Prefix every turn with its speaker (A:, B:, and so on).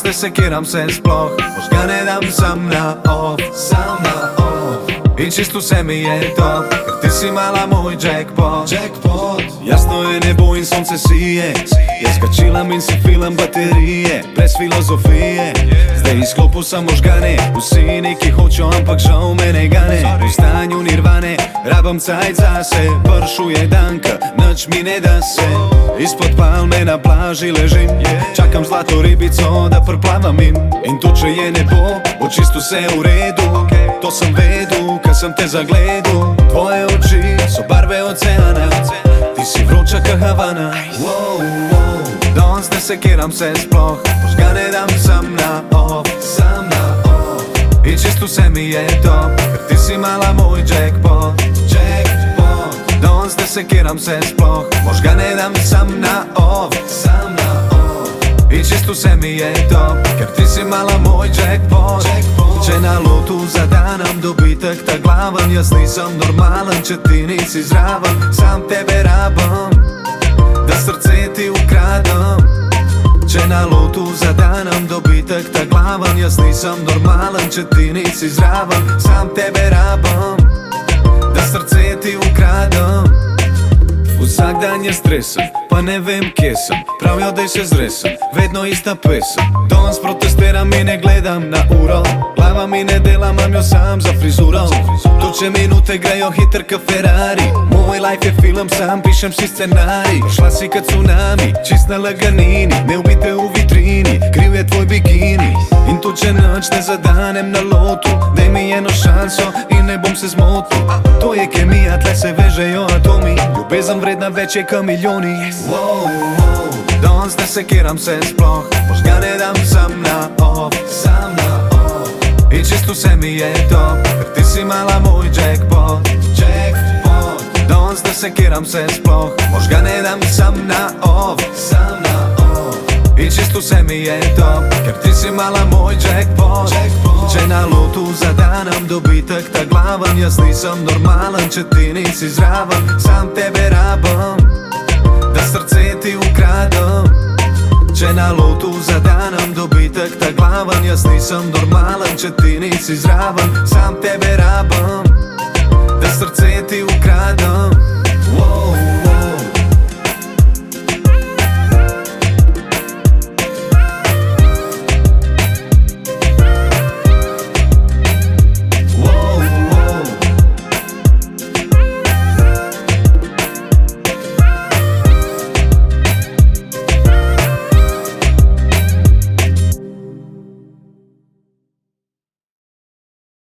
A: ne sekiram se sploh, možga ne dam sam na off. In čisto vse mi je top, ker ti si mala moj jackpot. Jasno je nebo in sonce sije, jaz kačilam in si filam baterije, brez filozofije. Zdaj izklopil sem možgane, vsi neki hočo, ampak žal me ne gane. V stanju nirvane, rabam cajt zase, pršuje danka, nič mi ne da se. Izpod palme na plaži ležim, čakam zlato ribico, da prplavam in to če je nebo, bo čisto vse v redu. To sem vedel, kad sem te zagledal, tvoje oči so barve oceana, ti si vroča ka Havana. Danes ne sekiram se sploh, možga ne dam sam na off. In čisto vse mi je top, ker ti si mala moj jackpot. Danes ne sekiram se sploh, možga ne dam sam na off. In čisto vse mi je top, ker ti si mala moj jackpot. Če na lotu zadanam dobitek ta glaven, jaz nisem normalen, če ti nisi zraven. Sam tebe rabam, da srce ti ukradem. Če na lotu zadanam dobitek ta glaven, jaz nisem normalen, če ti nisi zraven. Sam tebe rabam, da srce ti ukradem. Vsak dan je stresen, pa ne vem kje sem, pravijo da se zresem, vedno ista pesem. Danes protestiram in ne gledam na uro, glava mi ne dela, imam jo sam za frizuro. Toče minute grejo hiter ka Ferrari, moj life je film, sam pišem si scenarij. Šla si ka tsunami, čist na laganini, ne ubite v vitrini, kriv je tvoj bikini. In tu če nič ne zadanem na lotu, daj mi eno šanso in ne bom se zmotil. To je kemija, tle se vežejo atomi, ljubezen vredna več je ka milijoni. Danes ne sekiram se sploh, možga ne dam sam na off. In čisto vse mi je top, ker ti si mala moj jackpot. Danes ne sekiram se sploh, možga ne dam sam na off. In čisto vse mi je top, ker ti si mala moj jackpot. Če na lotu zadanam dobitek ta glaven, jaz nisem normalen, če ti nisi zraven. Sam tebe rabam, da srce ti ukradem. Če na lotu zadanam dobitek ta glaven, jaz nisem normalen, če ti nisi zraven. Sam tebe rabam, da srce ti ukradem.